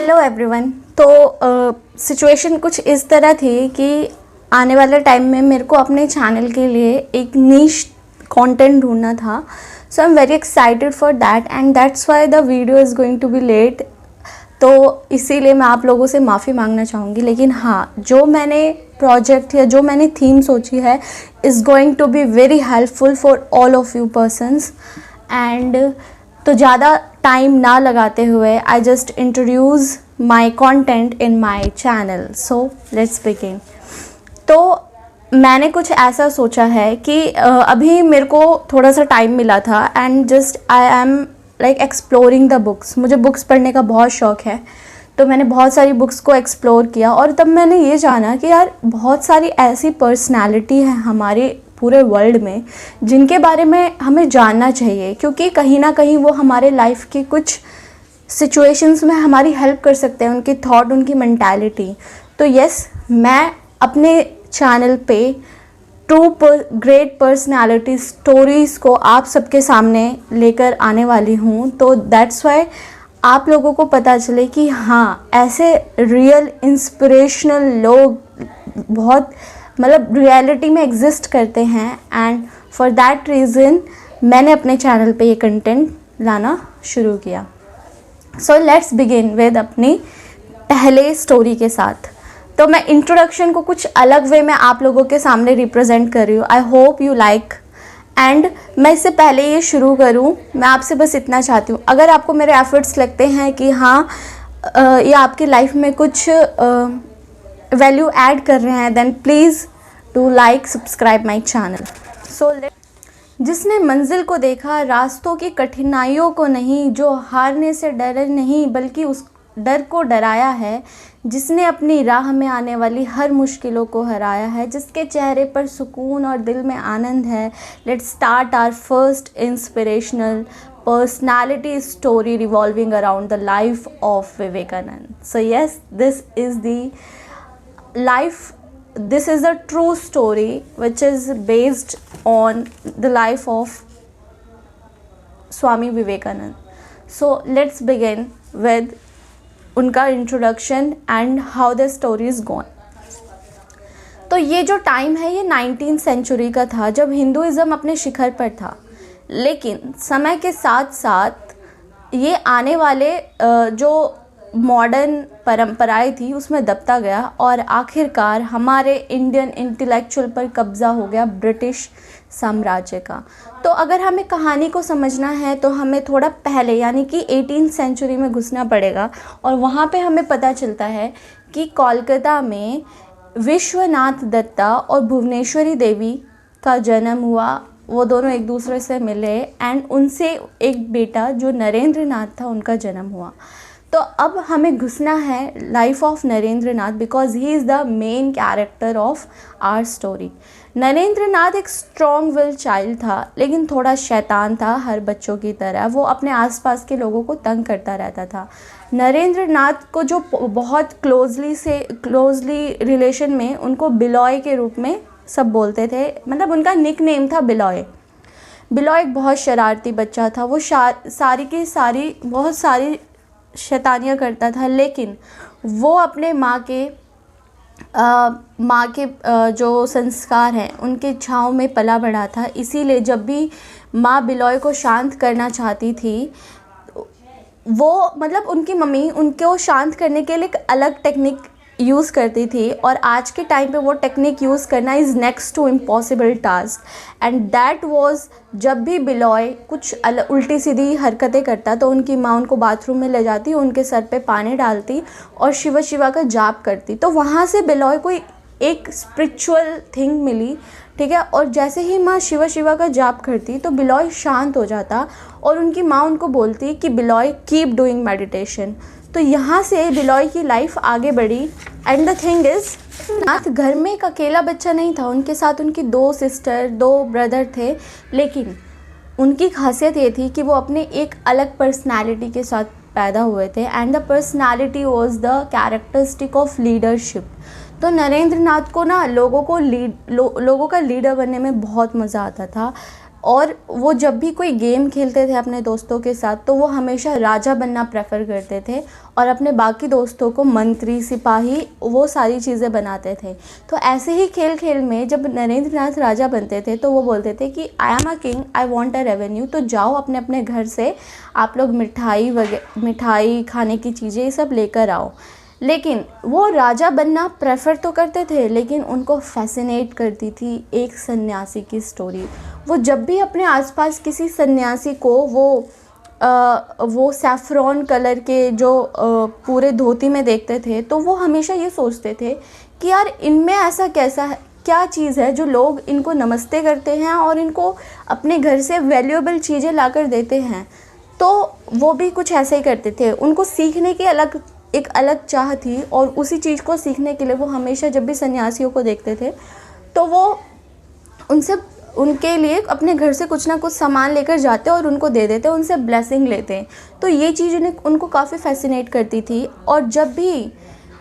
Hello everyone. तो situation कुछ इस तरह थी कि आने वाले टाइम में मेरे को अपने चैनल के लिए एक नीश कंटेंट ढूंढना था। So I am very excited for that and that's why the video is going to be late. तो इसीलिए मैं आप लोगों से माफ़ी मांगना चाहूँगी, लेकिन हाँ, जो मैंने प्रोजेक्ट या जो मैंने थीम सोची है is going to be very helpful for all of you persons. And तो ज़्यादा टाइम ना लगाते हुए I just introduce my content in my channel. So let's begin. तो मैंने कुछ ऐसा सोचा है कि अभी मेरे को थोड़ा सा टाइम मिला था and just I am like exploring the books. मुझे बुक्स पढ़ने का बहुत शौक़ है, तो मैंने बहुत सारी बुक्स को एक्सप्लोर किया और तब मैंने ये जाना कि यार बहुत सारी ऐसी पर्सनालिटी है हमारे पूरे वर्ल्ड में जिनके बारे में हमें जानना चाहिए, क्योंकि कहीं ना कहीं वो हमारे लाइफ की कुछ सिचुएशंस में हमारी हेल्प कर सकते हैं, उनकी थॉट, उनकी मेंटालिटी। तो यस, मैं अपने चैनल पे टू ग्रेट पर्सनालिटी स्टोरीज़ को आप सबके सामने लेकर आने वाली हूँ। तो दैट्स वाई आप लोगों को पता चले कि हाँ, ऐसे रियल इंस्पिरेशनल लोग बहुत मतलब रियलिटी में एग्जिस्ट करते हैं। एंड फॉर दैट रीज़न मैंने अपने चैनल पे ये कंटेंट लाना शुरू किया। सो लेट्स बिगिन विद अपनी पहले स्टोरी के साथ। तो मैं इंट्रोडक्शन को कुछ अलग वे में आप लोगों के सामने रिप्रेजेंट कर रही हूँ। I hope you like. And मैं इससे पहले ये शुरू करूँ, मैं आपसे बस इतना चाहती हूँ, अगर आपको मेरे एफर्ट्स लगते हैं कि हाँ ये आपकी लाइफ में कुछ वैल्यू ऐड कर रहे हैं, then please do like subscribe my channel. So जिसने मंजिल को देखा, रास्तों की कठिनाइयों को नहीं, जो हारने से डरे नहीं बल्कि उस डर को डराया है, जिसने अपनी राह में आने वाली हर मुश्किलों को हराया है, जिसके चेहरे पर सुकून और दिल में आनंद है। Let's start our first inspirational personality story revolving around the life of Vivekanand. So yes, this is a true story which is based on the life of Swami Vivekanand. So let's begin with उनका introduction and how the story is gone. तो ये जो time है ये 19th century का था, जब Hinduism अपने शिखर पर था। लेकिन समय के साथ साथ ये आने वाले जो मॉडर्न परंपराएं थी उसमें दबता गया और आखिरकार हमारे इंडियन इंटेलेक्चुअल पर कब्ज़ा हो गया ब्रिटिश साम्राज्य का। तो अगर हमें कहानी को समझना है तो हमें थोड़ा पहले यानी कि 18th सेंचुरी में घुसना पड़ेगा और वहाँ पे हमें पता चलता है कि कोलकाता में विश्वनाथ दत्ता और भुवनेश्वरी देवी का जन्म हुआ। वो दोनों एक दूसरे से मिले एंड उनसे एक बेटा जो नरेंद्र नाथ था उनका जन्म हुआ। तो अब हमें घुसना है life of Narendra Nath because he is the main character of our story. Narendra Nath एक स्ट्रॉन्ग विल चाइल्ड था, लेकिन थोड़ा शैतान था हर बच्चों की तरह। वो अपने आसपास के लोगों को तंग करता रहता था। नरेंद्र नाथ को जो बहुत क्लोजली रिलेशन में उनको बिलॉय के रूप में सब बोलते थे, मतलब उनका निक नेम था बिलॉय। बिलॉय एक बहुत शरारती बच्चा था। वो सारी की सारी बहुत सारी शैतानियाँ करता था, लेकिन वो अपने माँ के जो संस्कार हैं उनके छाँव में पला बढ़ा था। इसीलिए जब भी माँ बिलॉय को शांत करना चाहती थी, वो मतलब उनकी मम्मी उनको शांत करने के लिए एक अलग टेक्निक यूज़ करती थी और आज के टाइम पे वो टेक्निक यूज़ करना is next to impossible task. And that was जब भी बिलॉय कुछ उल्टी सीधी हरकतें करता तो उनकी माँ उनको बाथरूम में ले जाती, उनके सर पे पानी डालती और शिवा का जाप करती। तो वहाँ से बिलॉय को एक स्पिरिचुअल थिंग मिली, ठीक है। और जैसे ही माँ शिवा का जाप करती तो बिलॉय शांत हो जाता और उनकी माँ उनको बोलती कि बिलॉय कीप डूइंग मेडिटेशन। तो यहाँ से बिलॉय की लाइफ आगे बढ़ी। एंड द थिंग इज़ नाथ घर में एक अकेला बच्चा नहीं था, उनके साथ उनकी 2 सिस्टर 2 ब्रदर थे। लेकिन उनकी खासियत ये थी कि वो अपने एक अलग पर्सनालिटी के साथ पैदा हुए थे and the personality was the characteristic of leadership. तो नरेंद्र नाथ को ना लोगों का लीडर बनने में बहुत मज़ा आता था और वो जब भी कोई गेम खेलते थे अपने दोस्तों के साथ तो वो हमेशा राजा बनना प्रेफर करते थे और अपने बाकी दोस्तों को मंत्री, सिपाही, वो सारी चीज़ें बनाते थे। तो ऐसे ही खेल खेल में जब नरेंद्र नाथ राजा बनते थे तो वो बोलते थे कि I am a king, I want a revenue. तो जाओ अपने अपने घर से आप लोग मिठाई खाने की चीज़ें ये सब लेकर आओ। लेकिन वो राजा बनना प्रेफर तो करते थे, लेकिन उनको फैसिनेट करती थी एक सन्यासी की स्टोरी। वो जब भी अपने आसपास किसी सन्यासी को वो सैफ्रॉन कलर के जो पूरे धोती में देखते थे तो वो हमेशा ये सोचते थे कि यार इनमें ऐसा कैसा है, क्या चीज़ है जो लोग इनको नमस्ते करते हैं और इनको अपने घर से वैल्यूएबल चीज़ें लाकर देते हैं। तो वो भी कुछ ऐसे ही करते थे। उनको सीखने की एक अलग चाह थी और उसी चीज़ को सीखने के लिए वो हमेशा जब भी सन्यासियों को देखते थे तो वो उनके लिए अपने घर से कुछ ना कुछ सामान लेकर जाते और उनको दे देते, उनसे ब्लेसिंग लेते। तो ये चीज़ उनको काफ़ी फैसिनेट करती थी। और जब भी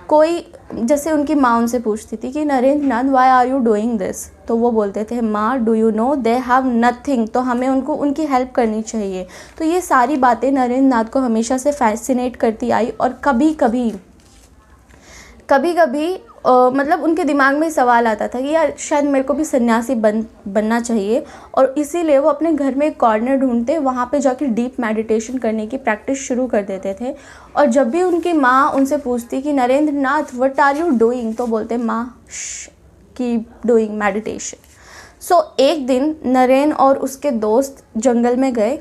कोई, जैसे उनकी माँ उनसे पूछती थी कि Narendra Nath why are you doing this, तो वो बोलते थे माँ do you know they have nothing, तो हमें उनको उनकी हेल्प करनी चाहिए। तो ये सारी बातें नरेंद्र नाथ को हमेशा से फैसिनेट करती आई। और कभी कभी मतलब उनके दिमाग में सवाल आता था कि यार शायद मेरे को भी सन्यासी बनना चाहिए। और इसीलिए वो अपने घर में एक कॉर्नर ढूंढते, वहाँ पे जाकर डीप मेडिटेशन करने की प्रैक्टिस शुरू कर देते थे। और जब भी उनकी माँ उनसे पूछती कि नरेंद्र नाथ व्हाट आर यू डूइंग, तो बोलते माँ कीप डूइंग मेडिटेशन। सो एक दिन नरेन और उसके दोस्त जंगल में गए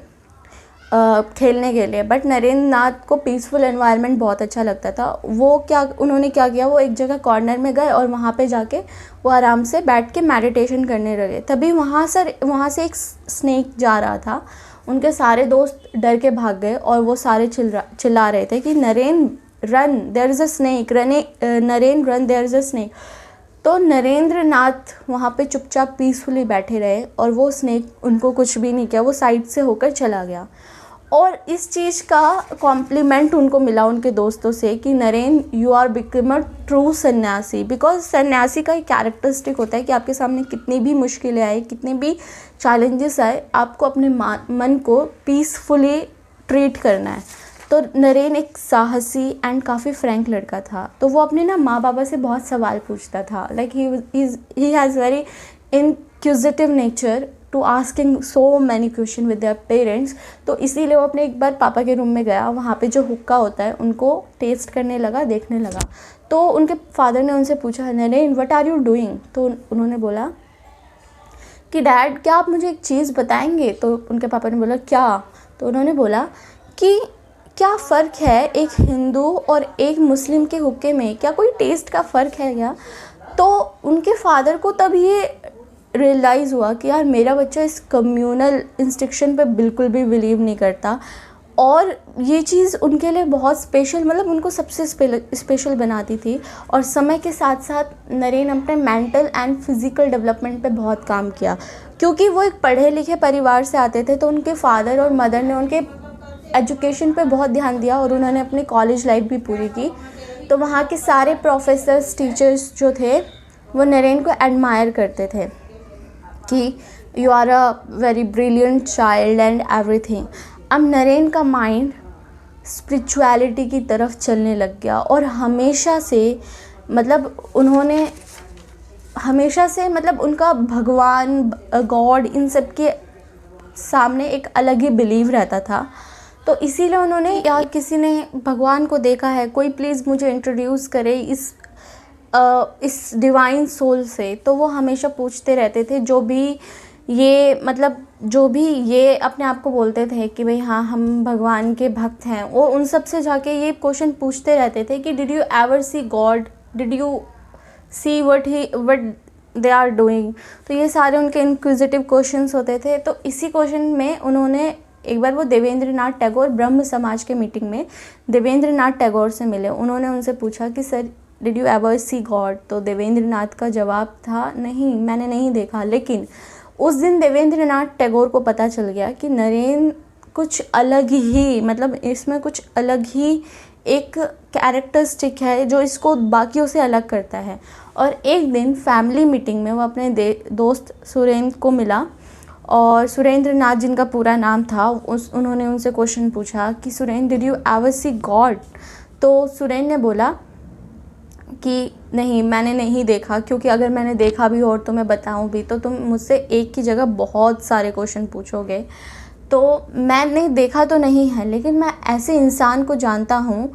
खेलने के लिए, बट नरेंद्र नाथ को पीसफुल एनवायरनमेंट बहुत अच्छा लगता था। उन्होंने क्या किया, वो एक जगह कॉर्नर में गए और वहाँ पे जाके वो आराम से बैठ के मेडिटेशन करने लगे। तभी वहाँ से एक स्नेक जा रहा था। उनके सारे दोस्त डर के भाग गए और वो सारे चिल्ला रहे थे कि Naren run, there is a snake, Naren run, there is a snake. तो नरेंद्र नाथ वहाँ पे चुपचाप पीसफुली बैठे रहे और वो स्नेक उनको कुछ भी नहीं किया, वो साइड से होकर चला गया। और इस चीज़ का कॉम्प्लीमेंट उनको मिला उनके दोस्तों से कि Naren you are become a true sanyasi. Because सन्यासी का एक कैरेक्टरिस्टिक होता है कि आपके सामने कितनी भी मुश्किलें आए, कितने भी चैलेंजेस आए, आपको अपने मन को पीसफुली ट्रीट करना है। तो नरेन एक साहसी एंड काफ़ी फ्रैंक लड़का था। तो वो अपने माँ बाबा से बहुत सवाल पूछता था। Like he has very inquisitive nature to asking so many question with their parents. तो इसीलिए वो अपने एक बार पापा के रूम में गया, वहाँ पे जो हुक्का होता है उनको टेस्ट करने लगा, देखने लगा। तो उनके फादर ने उनसे पूछा Naren what are you doing, तो उन्होंने बोला कि डैड क्या आप मुझे एक चीज़ बताएंगे। तो उनके पापा ने बोला क्या, तो उन्होंने बोला कि क्या फ़र्क है एक हिंदू और एक मुस्लिम के हुक्के में, क्या कोई टेस्ट का फ़र्क है क्या। तो उनके फादर को तब ये रियलाइज़ हुआ कि यार मेरा बच्चा इस कम्युनल इंस्ट्रक्शन पे बिल्कुल भी बिलीव नहीं करता। और ये चीज़ उनके लिए बहुत स्पेशल, मतलब उनको सबसे स्पेशल बनाती थी। और समय के साथ साथ नरेन अपने मेंटल एंड फिज़िकल डेवलपमेंट पे बहुत काम किया, क्योंकि वो एक पढ़े लिखे परिवार से आते थे। तो उनके फादर और मदर ने उनके एजुकेशन पे बहुत ध्यान दिया और उन्होंने अपनी कॉलेज लाइफ भी पूरी की। तो वहाँ के सारे प्रोफेसर्स, टीचर्स जो थे वो नरेन को एडमायर करते थे कि you are a very brilliant child and everything. अब नरेन का माइंड स्पिरिचुअलिटी की तरफ चलने लग गया और हमेशा से उनका भगवान, गॉड, इन सब के सामने एक अलग ही बिलीव रहता था। तो इसीलिए उन्होंने, या किसी ने भगवान को देखा है, कोई प्लीज़ मुझे इंट्रोड्यूस करे इस डिवाइन सोल से। तो वो हमेशा पूछते रहते थे, जो भी ये अपने आप को बोलते थे कि भाई हाँ हम भगवान के भक्त हैं, वो उन सब से जाके ये क्वेश्चन पूछते रहते थे कि did you ever see God, did you see what they are doing. तो ये सारे उनके इंक्विजिटिव क्वेश्चंस होते थे। तो इसी क्वेश्चन में उन्होंने एक बार वो देवेंद्र नाथ टैगोर ब्रह्म समाज के मीटिंग में देवेंद्र नाथ टैगोर से मिले। उन्होंने उनसे पूछा कि sir did you ever see God. तो देवेंद्र नाथ का जवाब था नहीं, मैंने नहीं देखा। लेकिन उस दिन देवेंद्र नाथ टैगोर को पता चल गया कि नरेन कुछ अलग ही, इसमें कुछ अलग ही एक कैरेक्टरिस्टिक है जो इसको बाकियों से अलग करता है। और एक दिन फैमिली मीटिंग में वो अपने दोस्त सुरेंद्र को मिला और सुरेंद्र नाथ जिनका पूरा नाम था, उन्होंने उनसे क्वेश्चन पूछा कि Surendra, did you ever see God? तो सुरेंद्र ने बोला कि नहीं, मैंने नहीं देखा, क्योंकि अगर मैंने देखा भी और तुम्हें बताऊं भी तो तुम मुझसे एक की जगह बहुत सारे क्वेश्चन पूछोगे। तो मैंने देखा तो नहीं है, लेकिन मैं ऐसे इंसान को जानता हूँ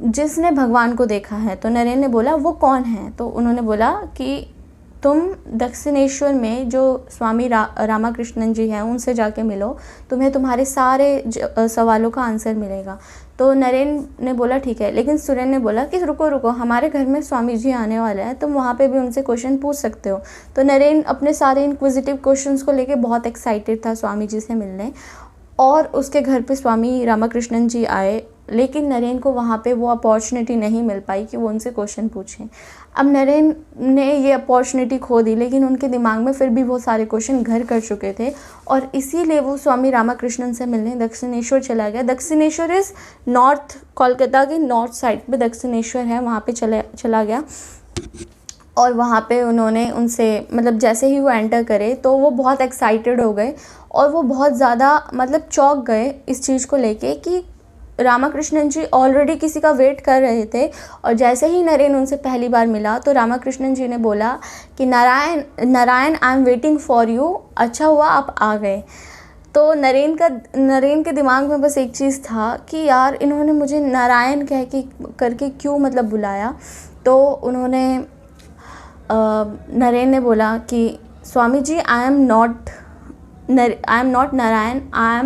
जिसने भगवान को देखा है। तो नरेन ने बोला वो कौन है? तो उन्होंने बोला कि तुम दक्षिणेश्वर में जो स्वामी रामाकृष्णन जी हैं उनसे जाके मिलो, तुम्हें तुम्हारे सारे सवालों का आंसर मिलेगा। तो नरेन ने बोला ठीक है, लेकिन सुरेन ने बोला कि रुको रुको, हमारे घर में स्वामी जी आने वाले हैं, तुम वहाँ पे भी उनसे क्वेश्चन पूछ सकते हो। तो नरेन अपने सारे इंक्विजिटिव क्वेश्चंस को लेके बहुत एक्साइटेड था स्वामी जी से मिलने, और उसके घर पे स्वामी रामाकृष्णन जी आए, लेकिन नरेन को वहाँ पे वो अपॉर्चुनिटी नहीं मिल पाई कि वो उनसे क्वेश्चन पूछें। अब नरेन ने ये अपॉर्चुनिटी खो दी, लेकिन उनके दिमाग में फिर भी वो सारे क्वेश्चन घर कर चुके थे, और इसीलिए वो स्वामी रामाकृष्णन से मिलने दक्षिणेश्वर चला गया। दक्षिणेश्वर इज़ नॉर्थ, कोलकाता के नॉर्थ साइड पे दक्षिणेश्वर है, वहाँ पे चला गया। और वहाँ पे उन्होंने उनसे, मतलब जैसे ही वो एंटर करे तो वो बहुत एक्साइटेड हो गए, और वो बहुत ज़्यादा मतलब चौंक गए इस चीज़ को लेके कि रामाकृष्णन जी ऑलरेडी किसी का वेट कर रहे थे। और जैसे ही नरेन उनसे पहली बार मिला तो रामाकृष्णन जी ने बोला कि Narayan I am waiting for you, अच्छा हुआ आप आ गए। तो नरेन के दिमाग में बस एक चीज़ था कि यार इन्होंने मुझे नारायण करके क्यों मतलब बुलाया। तो उन्होंने नरेन ने बोला कि Swami ji, I am not Narayan, I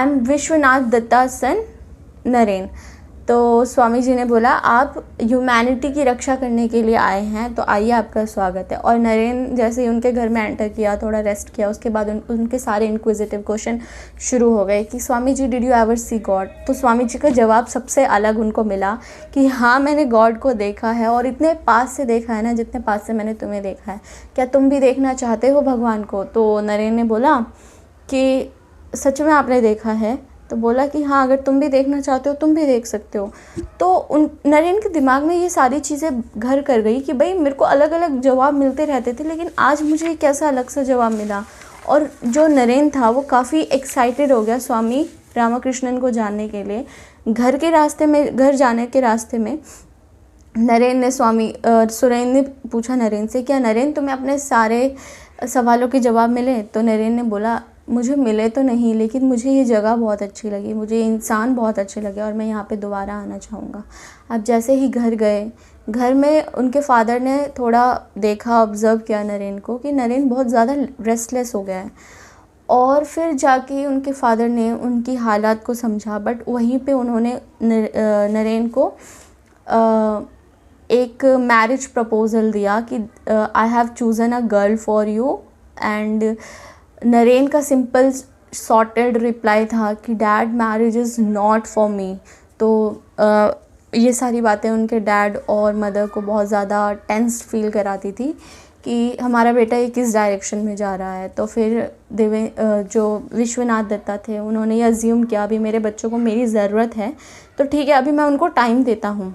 am Vishwanath Datta son Naren. तो स्वामी जी ने बोला आप ह्यूमैनिटी की रक्षा करने के लिए आए हैं, तो आइए आपका स्वागत है। और नरेन जैसे ही उनके घर में एंटर किया, थोड़ा रेस्ट किया, उसके बाद उनके सारे इंक्विजिटिव क्वेश्चन शुरू हो गए कि Swami ji, did you ever see God? तो स्वामी जी का जवाब सबसे अलग उनको मिला कि हाँ, मैंने गॉड को देखा है, और इतने पास से देखा है ना जितने पास से मैंने तुम्हें देखा है। क्या तुम भी देखना चाहते हो भगवान को? तो नरेन ने बोला कि सच में आपने देखा है? तो बोला कि हाँ, अगर तुम भी देखना चाहते हो तुम भी देख सकते हो। तो नरेन के दिमाग में ये सारी चीज़ें घर कर गई कि भाई मेरे को अलग अलग जवाब मिलते रहते थे, लेकिन आज मुझे एक कैसा अलग सा जवाब मिला। और जो नरेन था वो काफ़ी एक्साइटेड हो गया स्वामी रामाकृष्णन को जानने के लिए। घर जाने के रास्ते में नरेन ने सुरेन ने पूछा नरेन से, क्या नरेन तुम्हें अपने सारे सवालों के जवाब मिले? तो नरेन ने बोला मुझे मिले तो नहीं, लेकिन मुझे ये जगह बहुत अच्छी लगी, मुझे इंसान बहुत अच्छे लगे, और मैं यहाँ पे दोबारा आना चाहूँगा। अब जैसे ही घर गए, घर में उनके फादर ने थोड़ा देखा, ऑब्ज़र्व किया नरेन को कि नरेन बहुत ज़्यादा रेस्टलेस हो गया है। और फिर जाके उनके फादर ने उनकी हालात को समझा, बट वहीं पे उन्होंने नरेन को एक मैरिज प्रपोज़ल दिया कि I have chosen a girl for you. And Naren का सिंपल सॉर्टेड रिप्लाई था कि dad, marriage is not for me. तो ये सारी बातें उनके डैड और मदर को बहुत ज़्यादा टेंस फील कराती थी कि हमारा बेटा ये किस डायरेक्शन में जा रहा है। तो फिर जो विश्वनाथ दत्ता थे उन्होंने ये अज्यूम किया अभी मेरे बच्चों को मेरी ज़रूरत है, तो ठीक है, अभी मैं उनको टाइम देता हूँ।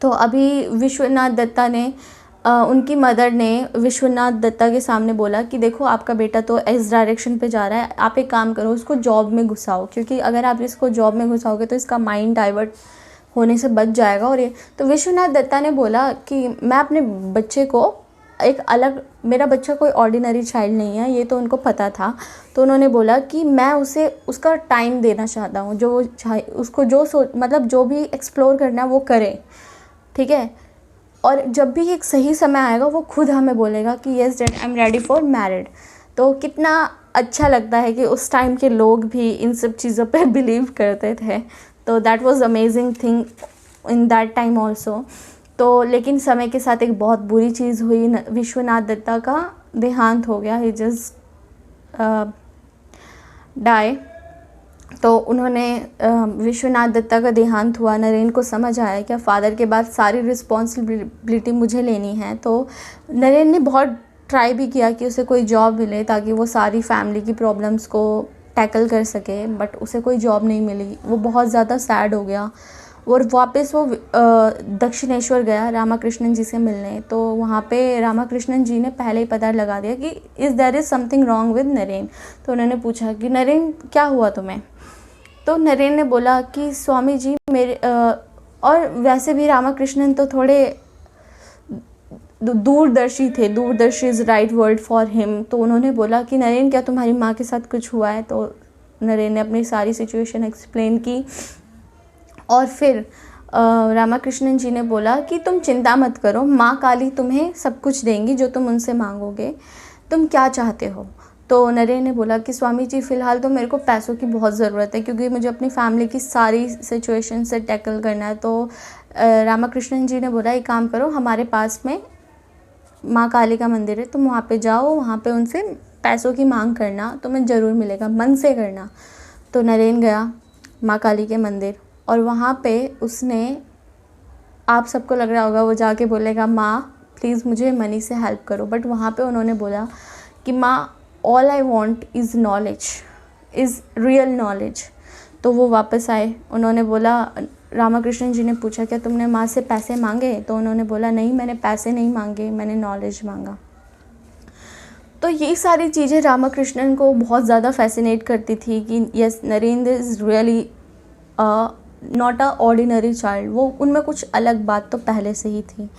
तो अभी विश्वनाथ दत्ता ने उनकी मदर ने विश्वनाथ दत्ता के सामने बोला कि देखो आपका बेटा तो इस डायरेक्शन पे जा रहा है, आप एक काम करो, उसको जॉब में घुसाओ, क्योंकि अगर आप इसको जॉब में घुसाओगे तो इसका माइंड डाइवर्ट होने से बच जाएगा। और ये तो विश्वनाथ दत्ता ने बोला कि मैं अपने बच्चे को एक अलग, मेरा बच्चा कोई ऑर्डिनरी चाइल्ड नहीं है, ये तो उनको पता था। तो उन्होंने बोला कि मैं उसे उसका टाइम देना चाहता हूँ, जो चाहे उसको मतलब जो भी एक्सप्लोर करना है वो करे, ठीक है। और जब भी एक सही समय आएगा वो खुद हमें बोलेगा कि yes dad, I am ready for married. तो कितना अच्छा लगता है कि उस टाइम के लोग भी इन सब चीज़ों पे बिलीव करते थे। तो that was amazing thing in that time also. तो लेकिन समय के साथ एक बहुत बुरी चीज़ हुई, विश्वनाथ दत्ता का देहांत हो गया, ही जस्ट डाई। तो उन्होंने विश्वनाथ दत्ता का देहांत हुआ, नरेन को समझ आया कि फादर के बाद सारी रिस्पॉन्सिबिलिटी मुझे लेनी है। तो नरेन ने बहुत ट्राई भी किया कि उसे कोई जॉब मिले ताकि वो सारी फैमिली की प्रॉब्लम्स को टैकल कर सके, बट उसे कोई जॉब नहीं मिली। वो बहुत ज़्यादा सैड हो गया और वापस वो दक्षिणेश्वर गया रामाकृष्णन जी से मिलने। तो वहाँ पे रामाकृष्णन जी ने पहले ही पता लगा दिया कि is there is something wrong with Naren. तो उन्होंने पूछा कि नरेन क्या हुआ तुम्हें? तो नरेन ने बोला कि स्वामी जी मेरे और वैसे भी रामाकृष्णन तो थोड़े दूरदर्शी थे, दूरदर्शी is right word for him. तो उन्होंने बोला कि नरेन क्या तुम्हारी माँ के साथ कुछ हुआ है? तो नरेन ने अपनी सारी सिचुएशन एक्सप्लेन की और फिर रामाकृष्णन जी ने बोला कि तुम चिंता मत करो, माँ काली तुम्हें सब कुछ देंगी जो तुम उनसे मांगोगे, तुम क्या चाहते हो? तो नरेन ने बोला कि स्वामी जी फ़िलहाल तो मेरे को पैसों की बहुत ज़रूरत है क्योंकि मुझे अपनी फैमिली की सारी सिचुएशन से टैकल करना है। तो रामाकृष्णन जी ने बोला एक काम करो, हमारे पास में माँ काली का मंदिर है, तुम वहाँ पे जाओ, वहाँ पे उनसे पैसों की मांग करना, तुम्हें ज़रूर मिलेगा, मन से करना। तो नरेन गया माँ काली के मंदिर और वहाँ पे उसने, आप सबको लग रहा होगा वो जाके बोलेगा माँ प्लीज़ मुझे मनी से हेल्प करो, बट वहाँ पे उन्होंने बोला कि माँ all I want is knowledge, is real knowledge. तो वो वापस आए, उन्होंने बोला, रामाकृष्णन जी ने पूछा क्या तुमने माँ से पैसे मांगे? तो उन्होंने बोला नहीं, मैंने पैसे नहीं मांगे, मैंने नॉलेज मांगा। तो ये सारी चीज़ें रामाकृष्णन को बहुत ज़्यादा फैसिनेट करती थी कि yes Narendra is really not a ordinary child, वो उनमें कुछ अलग बात तो पहले से ही थी।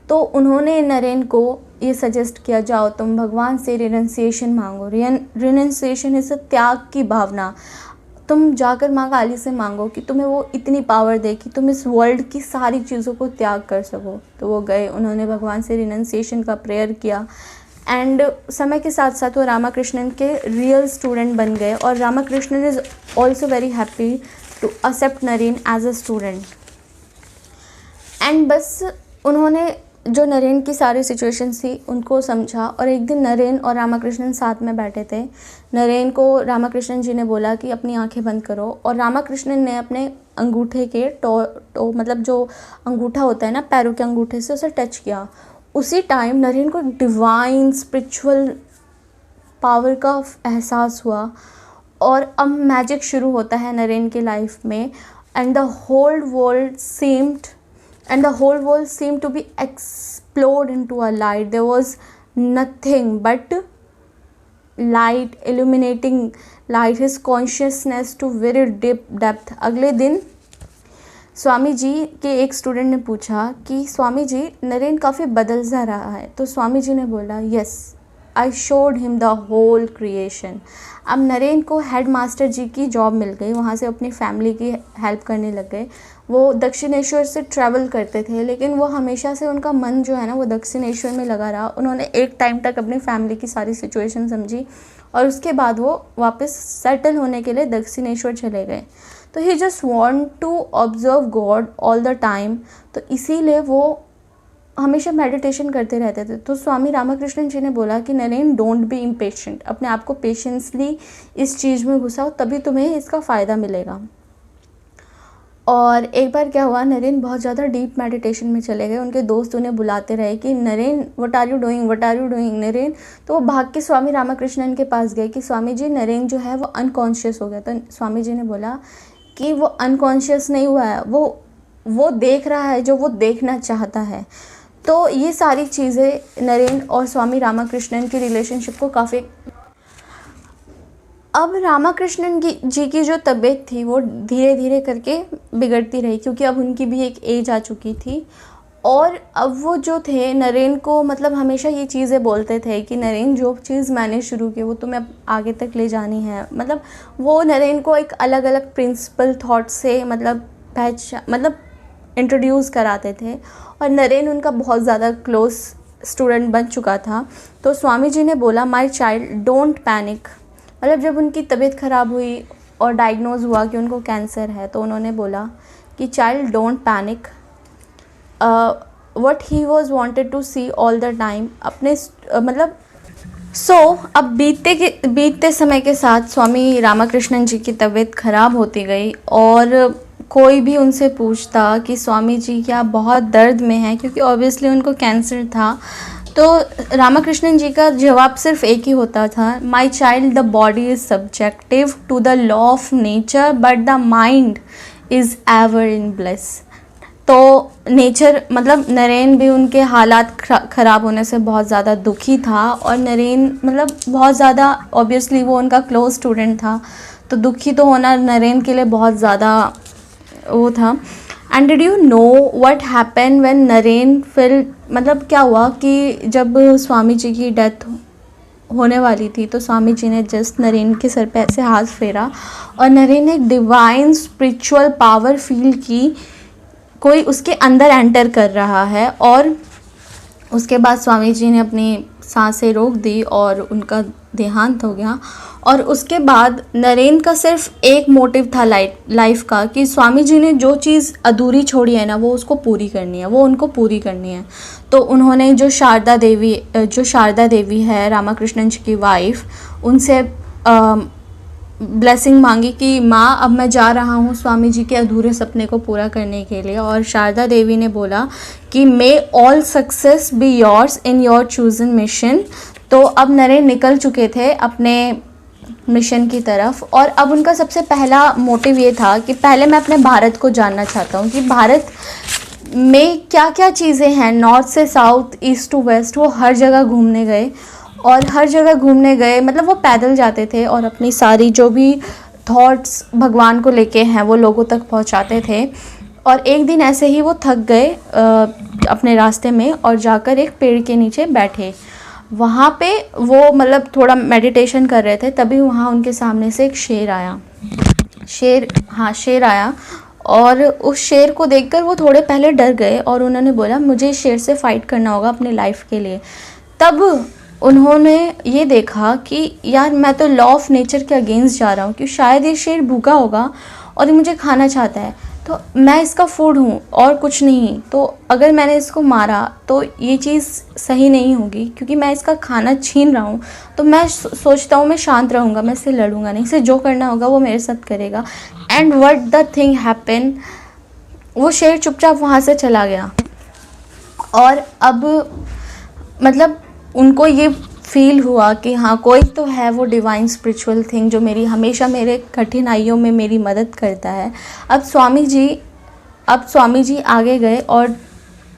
तो उन्होंने नरेन को ये सजेस्ट किया जाओ तुम भगवान से रिनंसिएशन मांगो। रिनंसिएशन इस त्याग की भावना, तुम जाकर माँ काली से मांगो कि तुम्हें वो इतनी पावर दे कि तुम इस वर्ल्ड की सारी चीज़ों को त्याग कर सको। तो वो गए, उन्होंने भगवान से रिनंसिएशन का प्रेयर किया एंड समय के साथ साथ वो रामाकृष्णन के रियल स्टूडेंट बन गए और Ramakrishnan is also very happy to accept Naren as a student. And बस उन्होंने जो नरेन की सारी सिचुएशंस थी उनको समझा और एक दिन नरेन और रामाकृष्णन साथ में बैठे थे। नरेन को रामाकृष्णन जी ने बोला कि अपनी आंखें बंद करो और रामाकृष्णन ने अपने अंगूठे के टो मतलब जो अंगूठा होता है ना पैरों के अंगूठे से उसे टच किया। उसी टाइम नरेन को डिवाइन स्पिरिचुअल पावर का एहसास हुआ और अब मैजिक शुरू होता है नरेन की लाइफ में and the whole world seemed to be explode into a light. There was nothing but light, illuminating light, his consciousness to very deep depth. अगले दिन स्वामी जी के एक स्टूडेंट ने पूछा कि स्वामी जी नरेन काफ़ी बदल जा रहा है। तो स्वामी जी ने बोला yes, I showed him the whole creation. अब नरेन को हेड मास्टर जी की जॉब मिल गई, वहाँ से अपनी फैमिली की हेल्प करने लग गए। वो दक्षिणेश्वर से ट्रैवल करते थे लेकिन वो हमेशा से उनका मन जो है ना वो दक्षिणेश्वर में लगा रहा। उन्होंने एक टाइम तक अपनी फैमिली की सारी सिचुएशन समझी और उसके बाद वो वापस सेटल होने के लिए दक्षिणेश्वर चले गए। तो he just want to observe God all the time, तो इसीलिए वो हमेशा मेडिटेशन करते रहते थे। तो स्वामी रामाकृष्णन जी ने बोला कि नरेन डोंट बी इम्पेशेंट, अपने आप को पेशेंसली इस चीज़ में घुसाओ तभी तुम्हें इसका फ़ायदा मिलेगा। और एक बार क्या हुआ, नरेन बहुत ज़्यादा डीप मेडिटेशन में चले गए। उनके दोस्त उन्हें बुलाते रहे कि Naren what are you doing Naren. तो वो भाग के स्वामी रामाकृष्णन के पास गए कि स्वामी जी नरेन जो है वो अनकॉन्शियस हो गया। तो स्वामी जी ने बोला कि वो अनकॉन्शियस नहीं हुआ है, वो देख रहा है जो वो देखना चाहता है। तो ये सारी चीज़ें नरेन और स्वामी रामाकृष्णन की रिलेशनशिप को काफ़ी, अब रामाकृष्णन जी की जो तबीयत थी वो धीरे धीरे करके बिगड़ती रही क्योंकि अब उनकी भी एक एज आ चुकी थी। और अब वो जो थे नरेन को मतलब हमेशा ये चीज़ें बोलते थे कि नरेन जो चीज़ मैंने शुरू की वो तुम्हें आगे तक ले जानी है। मतलब वो नरेन को एक अलग अलग प्रिंसिपल थॉट से मतलब इंट्रोड्यूस कराते थे और नरेन उनका बहुत ज़्यादा क्लोज स्टूडेंट बन चुका था। तो स्वामी जी ने बोला माय चाइल्ड डोंट पैनिक, मतलब जब उनकी तबीयत ख़राब हुई और डायग्नोज हुआ कि उनको कैंसर है तो उन्होंने बोला कि child don't panic, what he was wanted to see all the time अपने मतलब अब बीतते समय के साथ स्वामी रामाकृष्णन जी की तबीयत ख़राब होती गई और कोई भी उनसे पूछता कि स्वामी जी क्या बहुत दर्द में हैं क्योंकि ऑब्वियसली उनको कैंसर था, तो रामाकृष्णन जी का जवाब सिर्फ एक ही होता था, my child the body is subjective to the law of nature but the mind is ever in bliss. तो नेचर मतलब नरेन भी उनके हालात ख़राब होने से बहुत ज़्यादा दुखी था, और नरेन मतलब बहुत ज़्यादा, ऑब्वियसली वो उनका क्लोज स्टूडेंट था, तो दुखी तो होना नरेन के लिए बहुत ज़्यादा वो था। And did you know what happen when Naren fell, मतलब क्या हुआ कि जब स्वामी जी की डेथ होने वाली थी तो स्वामी जी ने जस्ट नरेन के सर पे ऐसे हाथ फेरा, और नरेन ने एक डिवाइन स्पिरिचुअल पावर फील की, कोई उसके अंदर एंटर कर रहा है। और उसके बाद स्वामी जी ने अपनी सांसें रोक दी और उनका देहांत हो गया। और उसके बाद नरेन का सिर्फ एक मोटिव था लाइफ का, कि स्वामी जी ने जो चीज़ अधूरी छोड़ी है ना, वो उसको पूरी करनी है, वो उनको पूरी करनी है। तो उन्होंने जो शारदा देवी है, रामाकृष्णन जी की वाइफ, उनसे ब्लेसिंग मांगी कि माँ अब मैं जा रहा हूँ स्वामी जी के अधूरे सपने को पूरा करने के लिए। और शारदा देवी ने बोला कि may all success be yours in your chosen mission. तो अब नरेन निकल चुके थे अपने मिशन की तरफ, और अब उनका सबसे पहला मोटिव ये था कि पहले मैं अपने भारत को जानना चाहता हूँ कि भारत में क्या क्या चीज़ें हैं, नॉर्थ से साउथ, ईस्ट टू वेस्ट। वो हर जगह घूमने गए, और हर जगह घूमने गए मतलब वो पैदल जाते थे और अपनी सारी जो भी थॉट्स भगवान को लेके हैं वो लोगों तक पहुंचाते थे। और एक दिन ऐसे ही वो थक गए अपने रास्ते में, और जाकर एक पेड़ के नीचे बैठे। वहाँ पे वो मतलब थोड़ा मेडिटेशन कर रहे थे, तभी वहाँ उनके सामने से एक शेर आया। शेर आया, और उस शेर को देखकर वो थोड़े पहले डर गए, और उन्होंने बोला मुझे इस शेर से फाइट करना होगा अपनी लाइफ के लिए। तब उन्होंने ये देखा कि यार मैं तो लॉ ऑफ नेचर के अगेंस्ट जा रहा हूँ, कि शायद ये शेर भूखा होगा और ये मुझे खाना चाहता है, तो मैं इसका फूड हूँ और कुछ नहीं। तो अगर मैंने इसको मारा तो ये चीज़ सही नहीं होगी, क्योंकि मैं इसका खाना छीन रहा हूँ। तो मैं सोचता हूँ मैं शांत रहूँगा, मैं इससे लड़ूंगा नहीं, इसे जो करना होगा वो मेरे साथ करेगा। And what the thing happen, वो शेर चुपचाप वहाँ से चला गया। और अब मतलब उनको ये फील हुआ कि हाँ कोई तो है वो डिवाइन स्पिरिचुअल थिंग जो मेरी हमेशा मेरे कठिनाइयों में मेरी मदद करता है। अब स्वामी जी आगे गए, और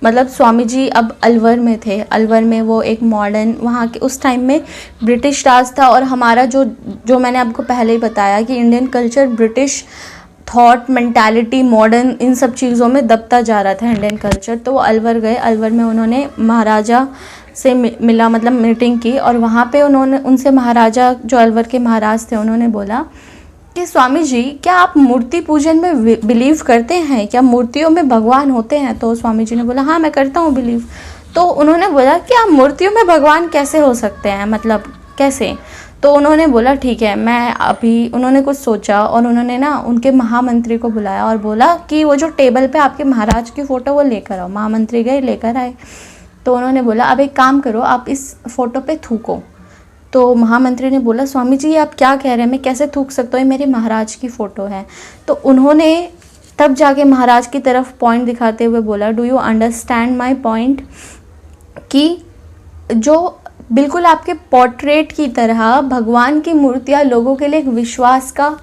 मतलब स्वामी जी अब अलवर में थे। अलवर में वो एक मॉडर्न, वहाँ के उस टाइम में ब्रिटिश राज था, और हमारा जो मैंने आपको पहले ही बताया कि Indian culture British thought mentality modern इन सब चीज़ों में दबता जा रहा था इंडियन कल्चर। तो वो अलवर गए, अलवर में उन्होंने महाराजा से मिला, मतलब मीटिंग की, और वहाँ पे उनसे महाराजा जो अलवर के महाराज थे उन्होंने बोला कि स्वामी जी क्या आप मूर्ति पूजन में बिलीव करते हैं, क्या मूर्तियों में भगवान होते हैं? तो स्वामी जी ने बोला हाँ मैं करता हूँ बिलीव। तो उन्होंने बोला कि आप मूर्तियों में भगवान कैसे हो सकते हैं, मतलब कैसे? तो उन्होंने बोला ठीक है मैं अभी, उन्होंने कुछ सोचा और उन्होंने ना उनके महामंत्री को बुलाया और बोला कि वो जो टेबल पे आपके महाराज की फ़ोटो वो लेकर आओ। महामंत्री गए, लेकर आए। तो उन्होंने बोला अब एक काम करो, आप इस फ़ोटो पे थूको। तो महामंत्री ने बोला स्वामी जी आप क्या कह रहे हैं, मैं कैसे थूक सकता हूँ, ये मेरे महाराज की फ़ोटो है। तो उन्होंने तब जाके महाराज की तरफ पॉइंट दिखाते हुए बोला do you understand my point, कि जो बिल्कुल आपके पोर्ट्रेट की तरह भगवान की मूर्तियाँ लोगों के लिए एक विश्वास का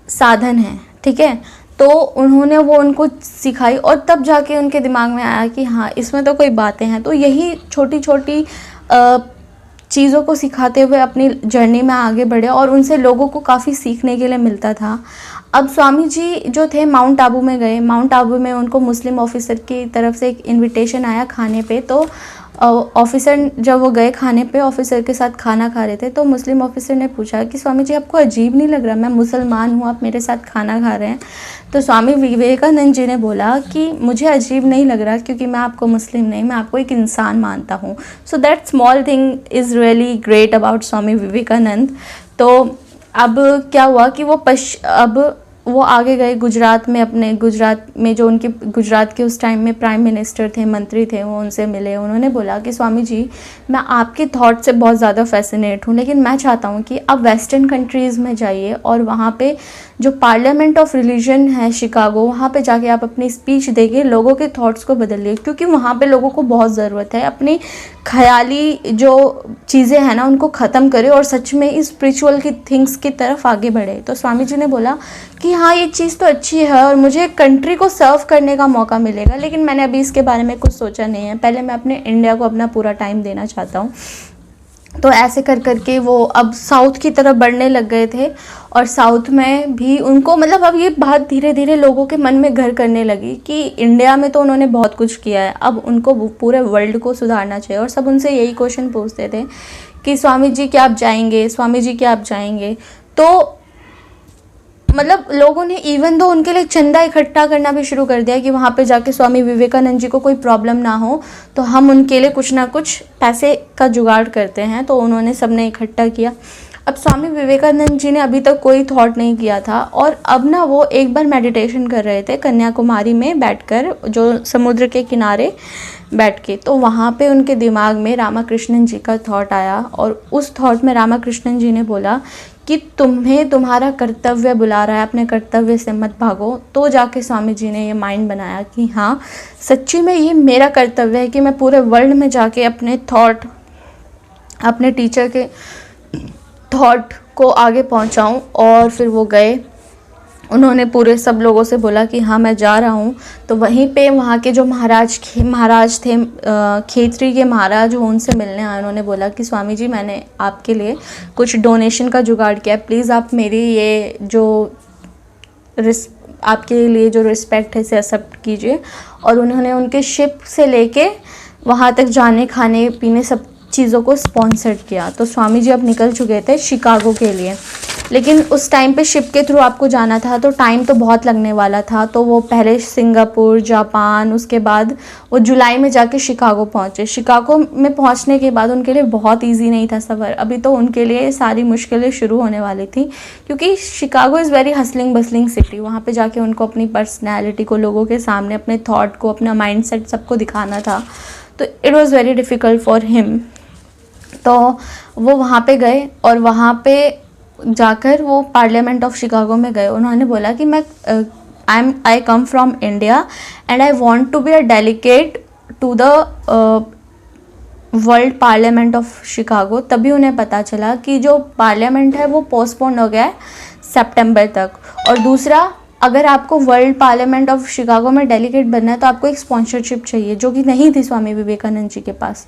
साधन है, ठीक है। तो उन्होंने वो उनको सिखाई, और तब जाके उनके दिमाग में आया कि हाँ इसमें तो कोई बातें हैं। तो यही छोटी छोटी चीज़ों को सिखाते हुए अपनी जर्नी में आगे बढ़े, और उनसे लोगों को काफ़ी सीखने के लिए मिलता था। अब स्वामी जी जो थे माउंट आबू में गए। माउंट आबू में उनको मुस्लिम ऑफिसर की तरफ से एक इनविटेशन आया खाने पे। तो ऑफिसर जब वो गए खाने पे, ऑफिसर के साथ खाना खा रहे थे, तो मुस्लिम ऑफिसर ने पूछा कि स्वामी जी आपको अजीब नहीं लग रहा, मैं मुसलमान हूँ आप मेरे साथ खाना खा रहे हैं? तो स्वामी विवेकानंद जी ने बोला कि मुझे अजीब नहीं लग रहा, क्योंकि मैं आपको मुस्लिम नहीं, मैं आपको एक इंसान मानता हूँ। So that small thing is really great about Swami Vivekananda. तो अब क्या हुआ कि वो आगे गए गुजरात में, अपने गुजरात में जो उनके गुजरात के उस टाइम में प्राइम मिनिस्टर थे, मंत्री थे, वो उनसे मिले। उन्होंने बोला कि स्वामी जी मैं आपके थॉट से बहुत ज़्यादा फैसिनेट हूँ, लेकिन मैं चाहता हूँ कि आप वेस्टर्न कंट्रीज़ में जाइए और वहाँ पे जो पार्लियामेंट ऑफ रिलीजन है शिकागो, वहाँ पे जाके आप अपनी स्पीच देके लोगों के थॉट्स को बदलिए, क्योंकि वहाँ पे लोगों को बहुत ज़रूरत है अपनी ख्याली जो चीज़ें हैं ना उनको ख़त्म करे और सच में इस स्पिरिचुअल की थिंग्स की तरफ आगे बढ़े। तो स्वामी जी ने बोला कि हाँ ये चीज़ तो अच्छी है और मुझे कंट्री को सर्व करने का मौका मिलेगा, लेकिन मैंने अभी इसके बारे में कुछ सोचा नहीं है, पहले मैं अपने इंडिया को अपना पूरा टाइम देना चाहता हूँ। तो ऐसे कर करके वो अब साउथ की तरफ बढ़ने लग गए थे और साउथ में भी उनको मतलब अब ये बात धीरे धीरे लोगों के मन में घर करने लगी कि इंडिया में तो उन्होंने बहुत कुछ किया है, अब उनको पूरे वर्ल्ड को सुधारना चाहिए। और सब उनसे यही क्वेश्चन पूछते थे कि स्वामी जी क्या आप जाएंगे, स्वामी जी क्या आप जाएंगे। तो मतलब लोगों ने इवन दो उनके लिए चंदा इकट्ठा करना भी शुरू कर दिया कि वहाँ पे जाके स्वामी विवेकानंद जी को कोई प्रॉब्लम ना हो तो हम उनके लिए कुछ ना कुछ पैसे का जुगाड़ करते हैं। तो उन्होंने सबने इकट्ठा किया। अब स्वामी विवेकानंद जी ने अभी तक कोई थॉट नहीं किया था और अब ना वो एक बार मेडिटेशन कर रहे थे कन्याकुमारी में बैठकर, जो समुद्र के किनारे बैठ के। तो वहाँ पे उनके दिमाग में रामाकृष्णन जी का थॉट आया और उस थॉट में रामाकृष्णन जी ने बोला कि तुम्हें तुम्हारा कर्तव्य बुला रहा है, अपने कर्तव्य से मत भागो। तो जाके स्वामी जी ने ये माइंड बनाया कि हाँ सच्ची में ये मेरा कर्तव्य है कि मैं पूरे वर्ल्ड में जाके अपने थॉट, अपने टीचर के थॉट को आगे पहुंचाऊं। और फिर वो गए, उन्होंने पूरे सब लोगों से बोला कि हाँ मैं जा रहा हूँ। तो वहीं पे वहाँ के जो महाराज थे, खेतरी के महाराज, वो उनसे मिलने आए। उन्होंने बोला कि स्वामी जी मैंने आपके लिए कुछ डोनेशन का जुगाड़ किया है, प्लीज़ आप मेरी ये जो आपके लिए जो रिस्पेक्ट है इसे एक्सेप्ट कीजिए। और उन्होंने उनके शिप से लेके वहाँ तक जाने, खाने पीने सब चीज़ों को स्पॉन्सर किया। तो स्वामी जी अब निकल चुके थे शिकागो के लिए, लेकिन उस टाइम पे शिप के थ्रू आपको जाना था तो टाइम तो बहुत लगने वाला था। तो वो पहले सिंगापुर, जापान, उसके बाद वो जुलाई में जाके शिकागो पहुँचे। शिकागो में पहुँचने के बाद उनके लिए बहुत इजी नहीं था सफ़र, अभी तो उनके लिए सारी मुश्किलें शुरू होने वाली थी, क्योंकि Chicago is very hustling bustling city. वहाँ पे जाके उनको अपनी पर्सनैलिटी को लोगों के सामने, अपने थॉट को, अपना माइंड सेट सबको दिखाना था। तो it was very difficult for him. तो वो वहाँ पे गए और वहाँ पे जाकर वो पार्लियामेंट ऑफ शिकागो में गए। उन्होंने बोला कि मैं I come from India and I want to be a delegate to the World Parliament of Chicago. तभी उन्हें पता चला कि जो पार्लियामेंट है वो पोस्टपोन हो गया है सितंबर तक। और दूसरा, अगर आपको वर्ल्ड पार्लियामेंट ऑफ शिकागो में डेलीगेट बनना है तो आपको एक स्पॉन्सरशिप चाहिए, जो कि नहीं थी स्वामी विवेकानंद जी के पास।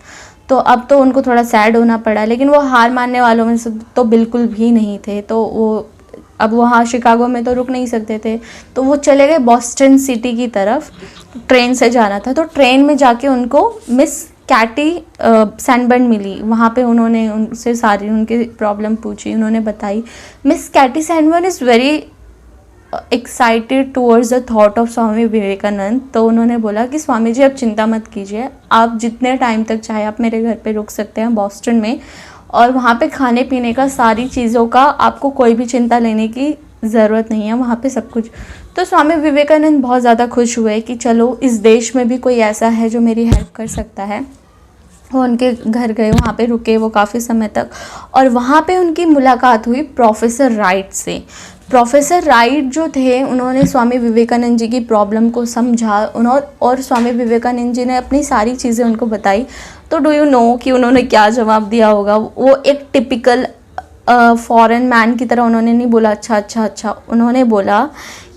तो अब तो उनको थोड़ा सैड होना पड़ा, लेकिन वो हार मानने वालों में से तो बिल्कुल भी नहीं थे। तो वो अब वहाँ शिकागो में तो रुक नहीं सकते थे, तो वो चले गए बॉस्टन सिटी की तरफ। ट्रेन से जाना था, तो ट्रेन में जाके उनको मिस कैटी सैनबर्न मिली। वहाँ पे उन्होंने उनसे सारी उनकी प्रॉब्लम पूछी, उन्होंने बताई। Miss Katie Sanborn is very excited towards the thought of Swami Vivekananda. तो उन्होंने बोला कि स्वामी जी आप चिंता मत कीजिए, आप जितने टाइम तक चाहे आप मेरे घर पे रुक सकते हैं बॉस्टन में, और वहाँ पे खाने पीने का, सारी चीज़ों का आपको कोई भी चिंता लेने की ज़रूरत नहीं है, वहाँ पे सब कुछ। तो स्वामी विवेकानंद बहुत ज़्यादा खुश हुए कि चलो इस देश में भी कोई ऐसा है जो मेरी हेल्प कर सकता है। वो उनके घर गए, वहाँ पे रुके वो काफ़ी समय तक, और वहाँ पे उनकी मुलाकात हुई प्रोफेसर राइट से। प्रोफेसर राइट जो थे, उन्होंने स्वामी विवेकानंद जी की प्रॉब्लम को समझा, और स्वामी विवेकानंद जी ने अपनी सारी चीज़ें उनको बताई। तो डू यू नो कि उन्होंने क्या जवाब दिया होगा? वो एक टिपिकल फॉरेन मैन की तरह उन्होंने नहीं बोला अच्छा अच्छा अच्छा, उन्होंने बोला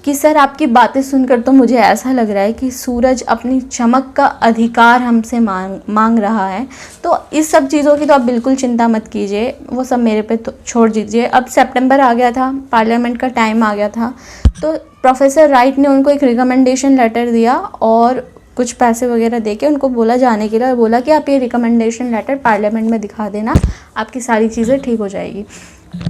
कि सर आपकी बातें सुनकर तो मुझे ऐसा लग रहा है कि सूरज अपनी चमक का अधिकार हमसे मांग रहा है। तो इस सब चीज़ों की तो आप बिल्कुल चिंता मत कीजिए, वो सब मेरे पे तो छोड़ दीजिए। अब सितंबर आ गया था, पार्लियामेंट का टाइम आ गया था, तो प्रोफेसर राइट ने उनको एक रिकमेंडेशन लेटर दिया और कुछ पैसे वगैरह देके उनको बोला जाने के लिए, और बोला कि आप ये रिकमेंडेशन लेटर पार्लियामेंट में दिखा देना, आपकी सारी चीज़ें ठीक हो जाएगी।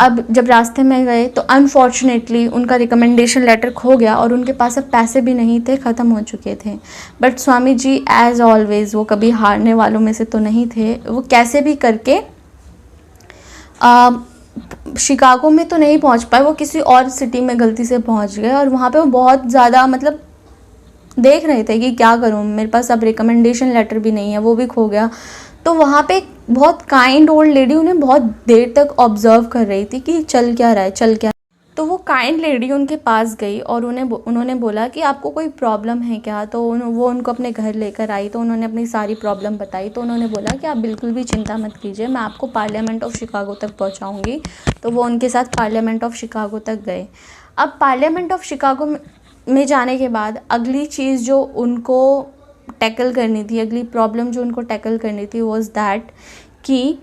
अब जब रास्ते में गए तो अनफॉर्चुनेटली उनका रिकमेंडेशन लेटर खो गया और उनके पास अब पैसे भी नहीं थे, ख़त्म हो चुके थे। But Swami ji as always, वो कभी हारने वालों में से तो नहीं थे। वो कैसे भी करके शिकागो में तो नहीं पहुंच पाए, वो किसी और सिटी में गलती से पहुंच गए, और वहाँ पे वो बहुत ज़्यादा मतलब देख रहे थे कि क्या करूँ, मेरे पास अब रिकमेंडेशन लेटर भी नहीं है, वो भी खो गया। तो वहाँ पे बहुत काइंड ओल्ड लेडी उन्हें बहुत देर तक ऑब्जर्व कर रही थी कि चल क्या रहा है, चल क्या। तो वो काइंड लेडी उनके पास गई और उन्होंने बोला कि आपको कोई प्रॉब्लम है क्या। तो वो उनको अपने घर लेकर आई, तो उन्होंने अपनी सारी प्रॉब्लम बताई। तो उन्होंने बोला कि आप बिल्कुल भी चिंता मत कीजिए, मैं आपको पार्लियामेंट ऑफ शिकागो तक पहुंचाऊंगी। तो वो उनके साथ पार्लियामेंट ऑफ शिकागो तक गए। अब पार्लियामेंट ऑफ शिकागो में जाने के बाद अगली चीज़ जो उनको टैकल करनी थी, अगली प्रॉब्लम जो उनको टैकल करनी थी वॉज दैट कि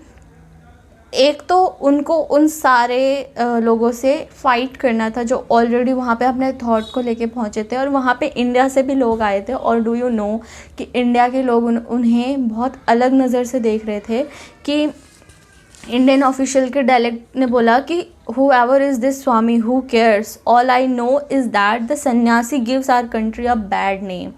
एक तो उनको उन सारे लोगों से फाइट करना था जो ऑलरेडी वहाँ पे अपने थॉट को लेके पहुँचे थे, और वहाँ पे इंडिया से भी लोग आए थे। और डू यू नो कि इंडिया के लोग उन्हें बहुत अलग नज़र से देख रहे थे कि इंडियन ऑफिशियल के डायलेक्ट ने बोला कि whoever is this Swami, who cares, all I know is that the सन्यासी gives our country a bad name।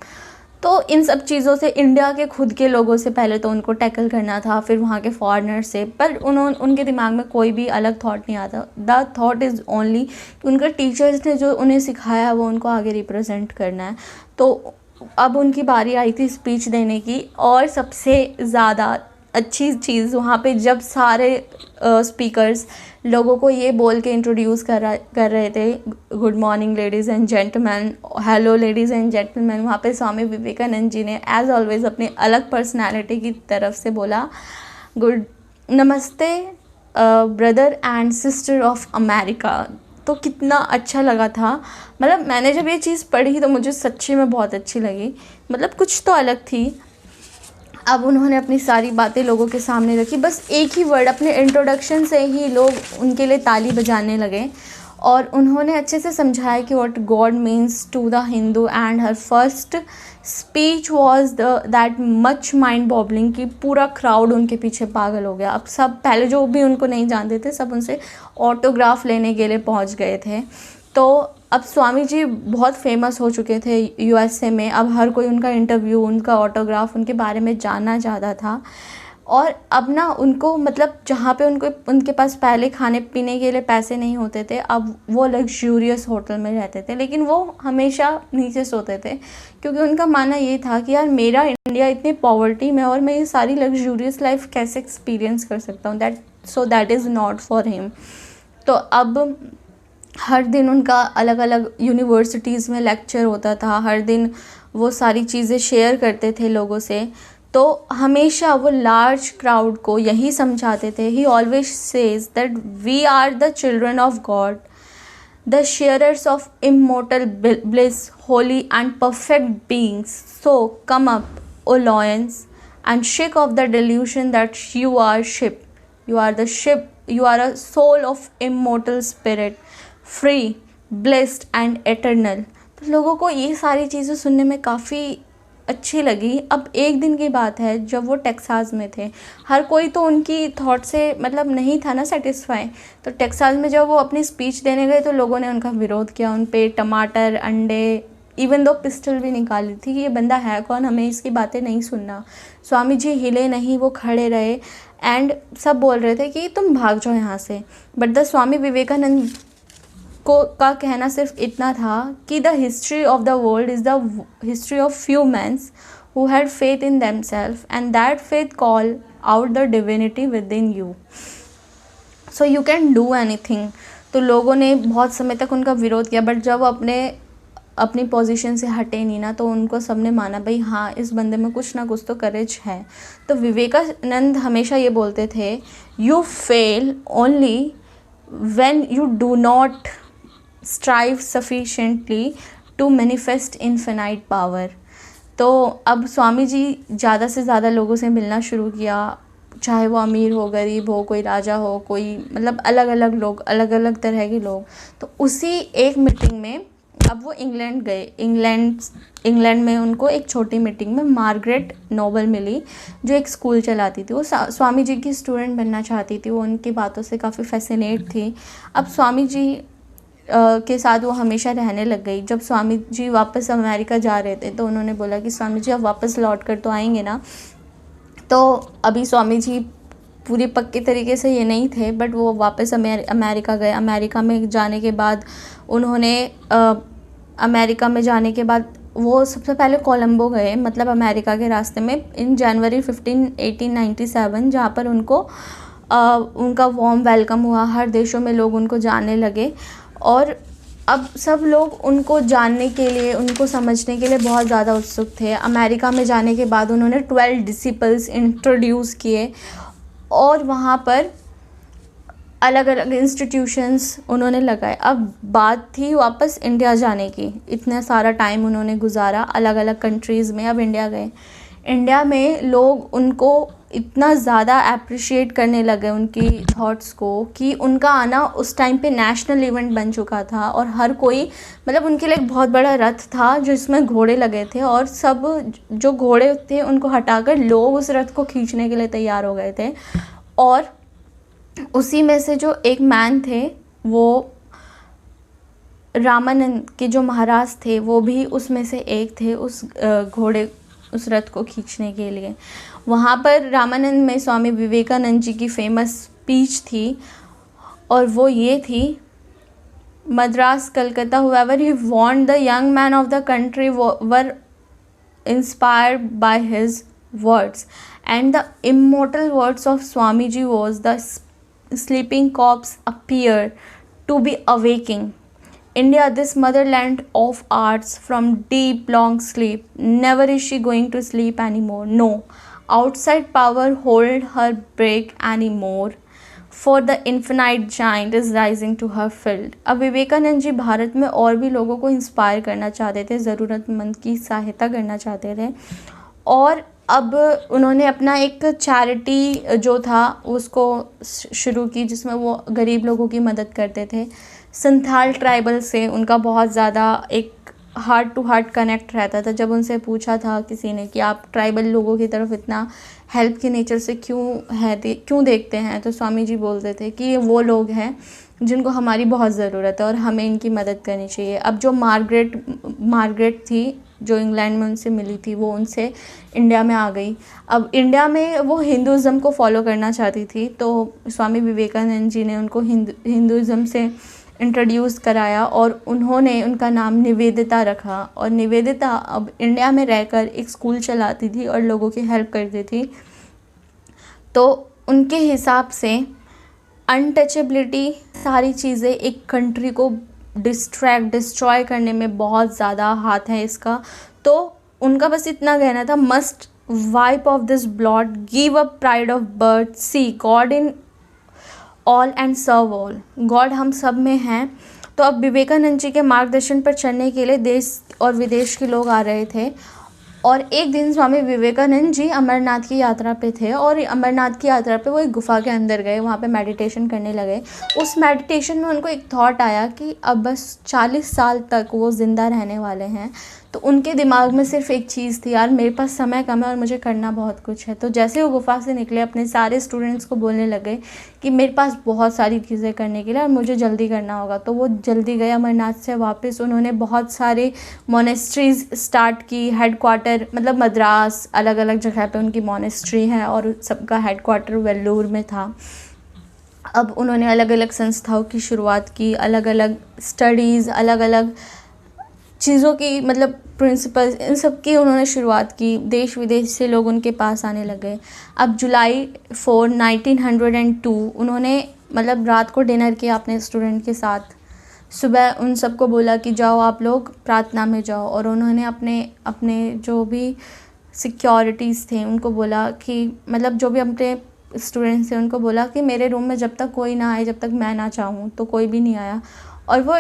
तो इन सब चीज़ों से इंडिया के खुद के लोगों से पहले तो उनको टैकल करना था, फिर वहाँ के फॉरेनर से, पर उनके दिमाग में कोई भी अलग थॉट नहीं आता। द थॉट इज़ ओनली उनके टीचर्स ने जो उन्हें सिखाया वो उनको आगे रिप्रेजेंट करना है। तो अब उनकी बारी आई थी स्पीच देने की, और सबसे ज़्यादा अच्छी चीज़ वहाँ पे जब सारे स्पीकर्स लोगों को ये बोल के इंट्रोड्यूस कर रहे थे, good morning ladies and gentleman, hello ladies and gentleman, वहाँ पे स्वामी विवेकानंद जी ने एज ऑलवेज़ अपनी अलग पर्सनालिटी की तरफ से बोला गुड नमस्ते brother and sister of America. तो कितना अच्छा लगा था। मतलब मैंने जब ये चीज़ पढ़ी तो मुझे सच्ची में बहुत अच्छी लगी, मतलब कुछ तो अलग थी। अब उन्होंने अपनी सारी बातें लोगों के सामने रखी, बस एक ही वर्ड, अपने इंट्रोडक्शन से ही लोग उनके लिए ताली बजाने लगे, और उन्होंने अच्छे से समझाया कि what God means to the Hindu. And her first speech was that much mind boggling कि पूरा क्राउड उनके पीछे पागल हो गया। अब सब पहले जो भी उनको नहीं जानते थे सब उनसे ऑटोग्राफ लेने के लिए पहुंच गए थे। तो अब स्वामी जी बहुत फेमस हो चुके थे यूएसए में, अब हर कोई उनका इंटरव्यू, उनका ऑटोग्राफ, उनके बारे में जानना चाहता था। और अब ना उनको, मतलब जहाँ पे उनके पास पहले खाने पीने के लिए पैसे नहीं होते थे, अब वो लग्जूरियस होटल में रहते थे, लेकिन वो हमेशा नीचे सोते थे, क्योंकि उनका मानना ये था कि यार मेरा इंडिया इतनी पॉवर्टी में और मैं ये सारी लग्जूरियस लाइफ कैसे एक्सपीरियंस कर सकता हूँ, that is not for him. तो अब हर दिन उनका अलग अलग यूनिवर्सिटीज़ में लेक्चर होता था, हर दिन वो सारी चीज़ें शेयर करते थे लोगों से। तो हमेशा वो लार्ज क्राउड को यही समझाते थे, he always says that we are the children of God, the sharers of immortal bliss, holy and perfect beings, so come up O lions and shake off the delusion that you are ship, you are the ship, you are a soul of immortal spirit, free, blessed and eternal. तो लोगों को ये सारी चीज़ें सुनने में काफ़ी अच्छी लगी। अब एक दिन की बात है जब वो टेक्सास में थे, हर कोई तो उनकी थॉट से मतलब नहीं था ना सेटिस्फाई। तो टेक्सास में जब वो अपनी स्पीच देने गए तो लोगों ने उनका विरोध किया, उन पे टमाटर, अंडे, इवन दो पिस्टल भी निकाली थी कि ये बंदा है कौन, हमें इसकी बातें नहीं सुनना। स्वामी जी हिले नहीं, वो खड़े रहे, एंड सब बोल रहे थे कि तुम भाग जाओ यहाँ से। बट द स्वामी विवेकानंद का कहना सिर्फ इतना था कि the history of the world is the history of few mans who had faith in themselves and that faith call out the divinity within you, so you can do anything. तो लोगों ने बहुत समय तक उनका विरोध किया, but जब वो अपनी पोजीशन से हटे नहीं ना, तो उनको सबने माना भाई हाँ इस बंदे में कुछ ना कुछ तो करेज है। तो विवेकानंद हमेशा ये बोलते थे, you fail only when you do not strive sufficiently to manifest infinite power। तो अब स्वामी जी ज़्यादा से ज़्यादा लोगों से मिलना शुरू किया, चाहे वो अमीर हो, गरीब हो, कोई राजा हो, कोई मतलब अलग अलग लोग, अलग अलग तरह के लोग। तो उसी एक मीटिंग में अब वो इंग्लैंड गए। इंग्लैंड में उनको एक छोटी मीटिंग में मार्गरेट नोबल मिली, जो एक स्कूल चलाती थी। वो स्वामी जी की स्टूडेंट बनना चाहती थी, वो उनकी बातों से काफ़ी फैसिनेट थी। अब स्वामी जी के साथ वो हमेशा रहने लग गई। जब स्वामी जी वापस अमेरिका जा रहे थे तो उन्होंने बोला कि स्वामी जी आप वापस लौट कर तो आएंगे ना। तो अभी स्वामी जी पूरी पक्के तरीके से ये नहीं थे, बट वो वापस अमेरिका गए। अमेरिका में जाने के बाद उन्होंने अमेरिका में जाने के बाद वो सबसे पहले कोलंबो गए, मतलब अमेरिका के रास्ते में, इन जनवरी 15, 1897, जहाँ पर उनको उनका वार्म वेलकम हुआ। हर देशों में लोग उनको जानने लगे और अब सब लोग उनको जानने के लिए, उनको समझने के लिए बहुत ज़्यादा उत्सुक थे। अमेरिका में जाने के बाद उन्होंने 12 डिसिपल्स इंट्रोड्यूस किए और वहाँ पर अलग अलग इंस्टीट्यूशंस उन्होंने लगाए। अब बात थी वापस इंडिया जाने की। इतना सारा टाइम उन्होंने गुजारा अलग अलग कंट्रीज़ में, अब इंडिया गए। इंडिया में लोग उनको इतना ज़्यादा अप्रिशिएट करने लगे उनकी थॉट्स को कि उनका आना उस टाइम पे नेशनल इवेंट बन चुका था और हर कोई, मतलब उनके लिए एक बहुत बड़ा रथ था जिसमें घोड़े लगे थे और सब जो घोड़े थे उनको हटाकर लोग उस रथ को खींचने के लिए तैयार हो गए थे। और उसी में से जो एक मैन थे, वो रामानंद के जो महाराज थे, वो भी उसमें से एक थे, उस रथ को खींचने के लिए। वहाँ पर रामानंद में स्वामी विवेकानंद जी की फेमस स्पीच थी और वो ये थी, Madras Calcutta whoever he warned the young men of the country were inspired by his words, and the immortal words of Swamiji was, the sleeping corpse appear to be awaking. India, this motherland of arts, from deep long sleep, never is she going to sleep anymore. No, outside power hold her break anymore, for the infinite giant is rising to her field. अब विवेकानंद जी भारत में और भी लोगों को inspire करना चाहते थे, ज़रूरतमंद की सहायता करना चाहते थे। और अब उन्होंने अपना एक चैरिटी जो था उसको शुरू की, जिसमें वो गरीब लोगों की मदद करते थे। संथाल ट्राइबल से उनका बहुत ज़्यादा एक हार्ट टू हार्ट कनेक्ट रहता था। जब उनसे पूछा था किसी ने कि आप ट्राइबल लोगों की तरफ इतना हेल्प के नेचर से क्यों देखते हैं, तो स्वामी जी बोलते थे कि ये वो लोग हैं जिनको हमारी बहुत ज़रूरत है और हमें इनकी मदद करनी चाहिए। अब जो मार्गरेट थी जो इंग्लैंड में उनसे मिली थी, वो उनसे इंडिया में आ गई। अब इंडिया में वो हिंदुज़म को फॉलो करना चाहती थी, तो स्वामी विवेकानंद जी ने उनको हिंदुज़म से इंट्रोड्यूस कराया और उन्होंने उनका नाम निवेदिता रखा। और निवेदिता अब इंडिया में रहकर एक स्कूल चलाती थी और लोगों की हेल्प करती थी। तो उनके हिसाब से अनटचेबिलिटी, सारी चीज़ें एक कंट्री को डिस्ट्रॉय करने में बहुत ज़्यादा हाथ है इसका। तो उनका बस इतना कहना था, must wipe off this blot, give up pride of birth, see God in all and serve all. God हम सब में हैं। तो अब विवेकानंद जी के मार्गदर्शन पर चलने के लिए देश और विदेश के लोग आ रहे थे। और एक दिन स्वामी विवेकानंद जी अमरनाथ की यात्रा पे थे और अमरनाथ की यात्रा पे वो एक गुफा के अंदर गए, वहाँ पे मेडिटेशन करने लगे। उस मेडिटेशन में उनको एक थॉट आया कि अब बस 40 साल तक वो ज़िंदा रहने वाले हैं। तो उनके दिमाग में सिर्फ एक चीज़ थी, यार मेरे पास समय कम है और मुझे करना बहुत कुछ है। तो जैसे वो गुफा से निकले, अपने सारे स्टूडेंट्स को बोलने लगे कि मेरे पास बहुत सारी चीज़ें करने के लिए और मुझे जल्दी करना होगा। तो वो जल्दी गए अमरनाथ से वापस। उन्होंने बहुत सारे मोनेस्ट्रीज़ स्टार्ट की, हेडक्वार्टर मतलब मद्रास, अलग अलग जगह पे उनकी मोनेस्ट्री है और सबका हेडक्वार्टर वेल्लोर में था। अब उन्होंने अलग अलग संस्थाओं की शुरुआत की, अलग अलग स्टडीज़, अलग अलग चीज़ों की, मतलब प्रिंसिपल्स, इन सब की उन्होंने शुरुआत की। देश विदेश से लोग उनके पास आने लगे। अब जुलाई 4, 1902 उन्होंने मतलब रात को डिनर किया अपने स्टूडेंट के साथ। सुबह उन सबको बोला कि जाओ आप लोग प्रार्थना में जाओ। और उन्होंने अपने जो भी सिक्योरिटीज़ थे उनको बोला कि मतलब जो भी अपने स्टूडेंट्स थे उनको बोला कि मेरे रूम में जब तक कोई ना आए, जब तक मैं ना चाहूँ। तो कोई भी नहीं आया और वो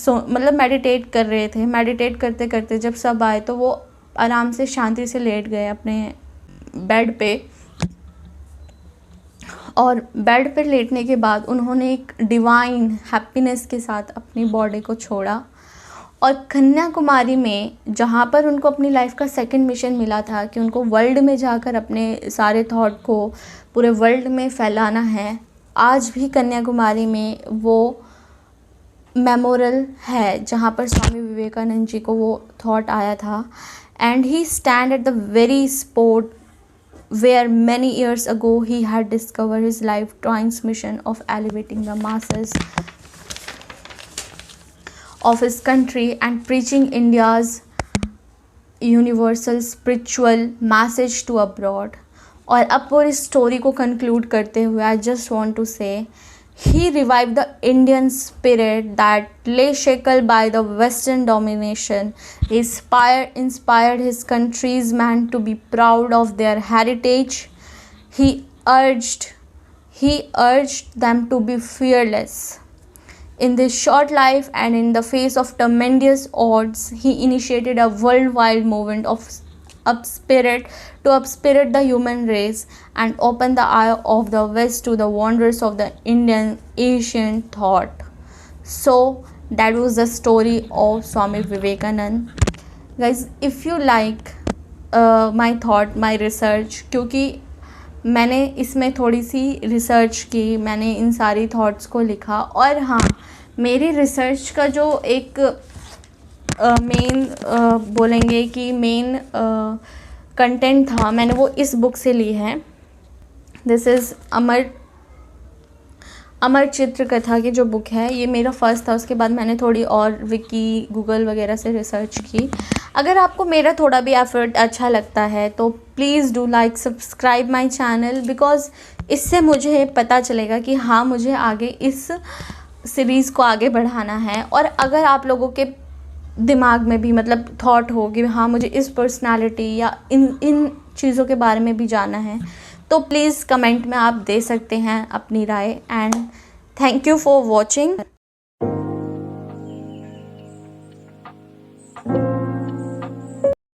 मतलब मेडिटेट कर रहे थे। मेडिटेट करते करते जब सब आए तो वो आराम से शांति से लेट गए अपने बेड पे। और बेड पर लेटने के बाद उन्होंने एक डिवाइन हैप्पीनेस के साथ अपनी बॉडी को छोड़ा और कन्याकुमारी में, जहाँ पर उनको अपनी लाइफ का सेकंड मिशन मिला था कि उनको वर्ल्ड में जाकर अपने सारे थॉट को पूरे वर्ल्ड में फैलाना है, आज भी कन्याकुमारी में वो मेमोरियल है जहाँ पर स्वामी विवेकानंद जी को वो थॉट आया था। And he stand at the very spot where many years ago he had discovered his lifetime's mission of elevating the masses of his country and preaching India's universal spiritual message to abroad। और अब पूरी story को conclude करते हुए I just want to से He revived the Indian spirit that lay shackled by the Western domination. He inspired his country's men to be proud of their heritage. He urged them to be fearless. In this short life and in the face of tremendous odds, he initiated a worldwide movement of upspirit the human race and open the eye of the West to the wonders of the Indian ancient thought. So that was the story of Swami Vivekanand. Guys, if you like my thought, my research, क्योंकि मैंने इसमें थोड़ी सी research की, मैंने इन सारी thoughts को लिखा, और हाँ, मेरी रिसर्च का जो एक मेन बोलेंगे कि मेन कंटेंट था, मैंने वो इस बुक से ली है. दिस इज़ अमर चित्र कथा की जो बुक है, ये मेरा फर्स्ट था. उसके बाद मैंने थोड़ी और विकी, गूगल वगैरह से रिसर्च की. अगर आपको मेरा थोड़ा भी एफर्ट अच्छा लगता है तो please do like, subscribe my channel, because इससे मुझे पता चलेगा कि हाँ, मुझे आगे इस सीरीज़ को आगे बढ़ाना है. और अगर आप लोगों के दिमाग में भी मतलब थॉट हो कि हाँ, मुझे इस पर्सनालिटी या इन चीज़ों के बारे में भी जानना है, तो प्लीज़ कमेंट में आप दे सकते हैं अपनी राय. And thank you for watching.